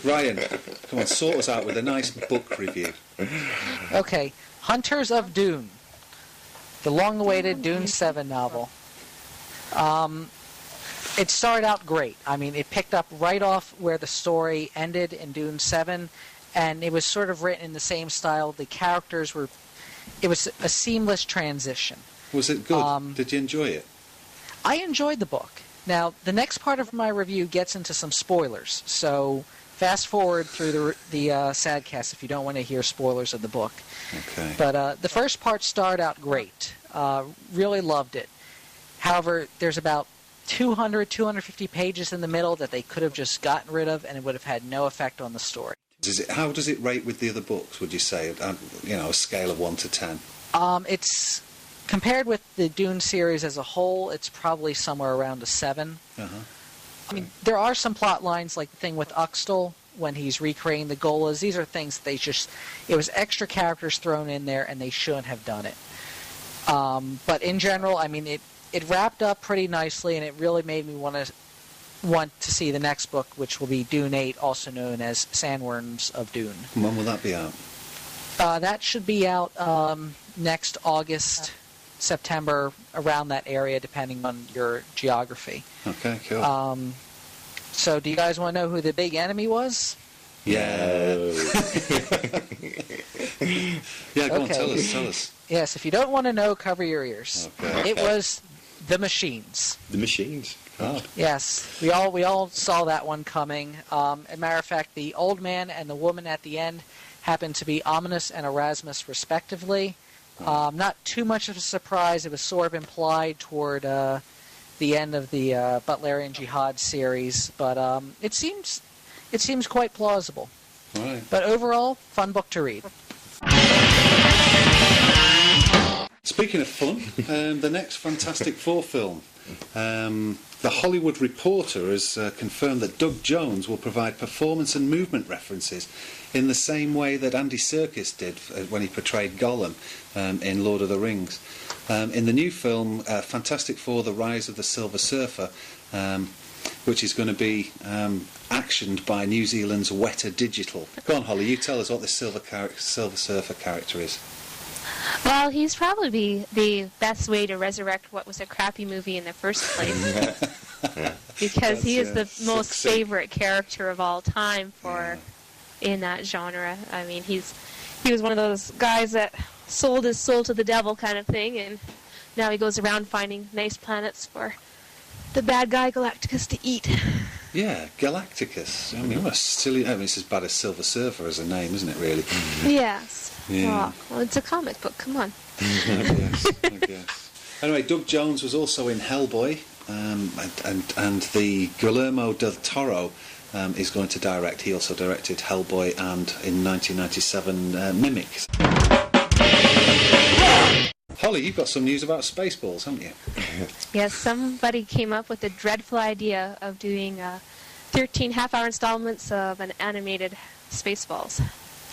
Ryan, come on, sort us out with a nice book review. Okay, Hunters of Dune, the long-awaited Dune 7 novel. It started out great. I mean, it picked up right off where the story ended in Dune 7, and it was sort of written in the same style. The characters were... It was a seamless transition. Was it good? Did you enjoy it? I enjoyed the book. Now, the next part of my review gets into some spoilers, so fast forward through the SadCAST if you don't want to hear spoilers of the book. Okay. But the first part started out great. Really loved it. However, there's about 250 pages in the middle that they could have just gotten rid of, and it would have had no effect on the story. How does it rate with the other books, would you say? A scale of 1 to 10? It's compared with the Dune series as a whole, it's probably somewhere around a 7. Uh-huh. I mean, there are some plot lines, like the thing with Uxtal when he's recreating the Golas. These are things that it was extra characters thrown in there, and they shouldn't have done it. But in general, I mean, it wrapped up pretty nicely, and it really made me want to see the next book, which will be Dune 8, also known as Sandworms of Dune. When will that be out? That should be out next August, September, around that area, depending on your geography. Okay, cool. So do you guys want to know who the big enemy was? Yeah. Yeah, go on, tell us. Yes, if you don't want to know, cover your ears. Okay. It was the Machines. The Machines. Oh. Yes, we all saw that one coming. As a matter of fact, the old man and the woman at the end happened to be Ominous and Erasmus, respectively. Not too much of a surprise. It was sort of implied toward the end of the Butlerian Jihad series, but it seems quite plausible. All right. But overall, fun book to read. Speaking of fun, the next Fantastic Four film. The Hollywood Reporter has confirmed that Doug Jones will provide performance and movement references in the same way that Andy Serkis did when he portrayed Gollum in Lord of the Rings. In the new film, Fantastic Four: The Rise of the Silver Surfer, which is going to be actioned by New Zealand's Weta Digital. Go on, Holly, you tell us what this Silver Surfer character is. Well, he's probably the best way to resurrect what was a crappy movie in the first place. Because he is the most favorite character of all time in that genre. I mean, he was one of those guys that sold his soul to the devil kind of thing, and now he goes around finding nice planets for the bad guy Galacticus to eat. Yeah, Galacticus. I mean, what a silly... I mean, it's as bad as Silver Surfer as a name, isn't it, really? Yes. Yeah. Well, it's a comic book, come on. I guess. Anyway, Doug Jones was also in Hellboy, and the Guillermo del Toro is going to direct. He also directed Hellboy and, in 1997, Mimic. Holly, you've got some news about Spaceballs, haven't you? Yes, somebody came up with the dreadful idea of doing 13 half-hour installments of an animated Spaceballs.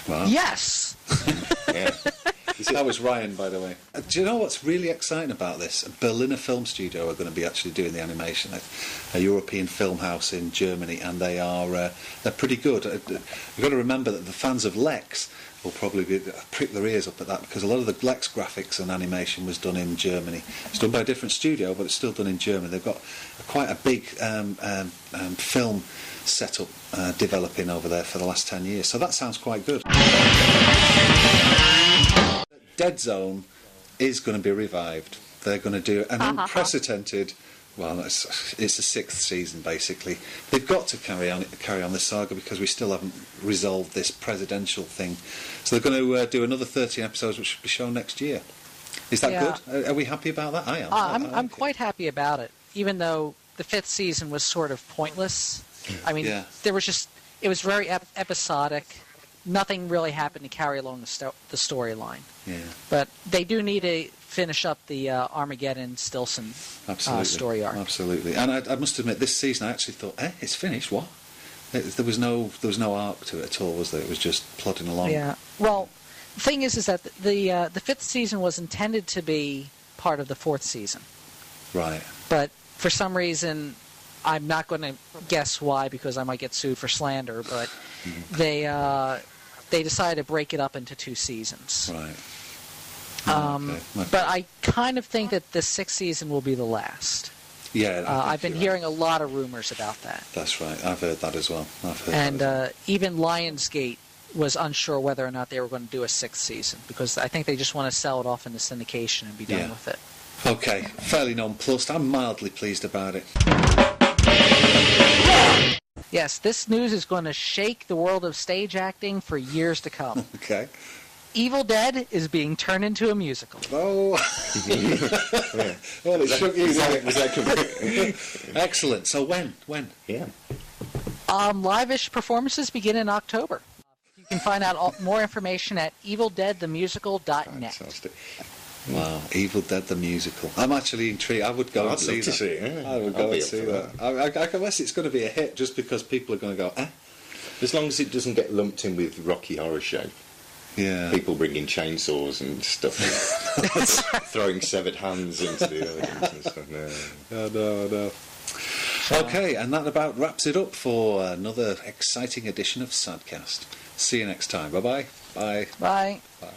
Wow. Yes! Yeah. That was Ryan, by the way. Do you know what's really exciting about this? A Berliner Film Studio are going to be actually doing the animation. A European film house in Germany, and they're pretty good. You've got to remember that the fans of Lex will probably prick their ears up at that, because a lot of the Lex graphics and animation was done in Germany. It's done by a different studio, but it's still done in Germany. They've got quite a big film setup developing over there for the last 10 years, so that sounds quite good. Deadzone is going to be revived. They're going to do an unprecedented... Well, it's the 6th season, basically. They've got to carry on this saga, because we still haven't resolved this presidential thing. So they're going to do another 13 episodes, which will be shown next year. Is that good? Are we happy about that? I am. I'm quite happy about it, even though the 5th season was sort of pointless. I mean, it was very episodic. Nothing really happened to carry along the storyline. Yeah. But they do need to finish up the Armageddon Stilson story arc. Absolutely. And I must admit, this season I actually thought, it's finished. What? There was no arc to it at all, was there? It was just plodding along. Yeah. Well, the thing is that the 5th season was intended to be part of the 4th season. Right. But for some reason, I'm not going to guess why, because I might get sued for slander, but they decided to break it up into 2 seasons. Right. Okay. But I kind of think that the 6th season will be the last. Yeah, I've been hearing a lot of rumors about that. That's right. I've heard that as well. Even Lionsgate was unsure whether or not they were going to do a 6th season, because I think they just want to sell it off into syndication and be done with it. Okay, fairly nonplussed. I'm mildly pleased about it. Yes, this news is going to shake the world of stage acting for years to come. Okay. Evil Dead is being turned into a musical. Oh. Well, it shook you. Excellent. So when? Yeah. Live-ish performances begin in October. You can find out more information at evildeadthemusical.net. Fantastic. Wow, Evil Dead the Musical. I'm actually intrigued. I would go and see that. See it, yeah. I would go and see that. I guess it's going to be a hit just because people are going to go, eh? As long as it doesn't get lumped in with Rocky Horror Show. Yeah. People bringing chainsaws and stuff, throwing severed hands into the audience and stuff. No. Okay, and that about wraps it up for another exciting edition of SadCAST. See you next time. Bye-bye. Bye. Bye. Bye.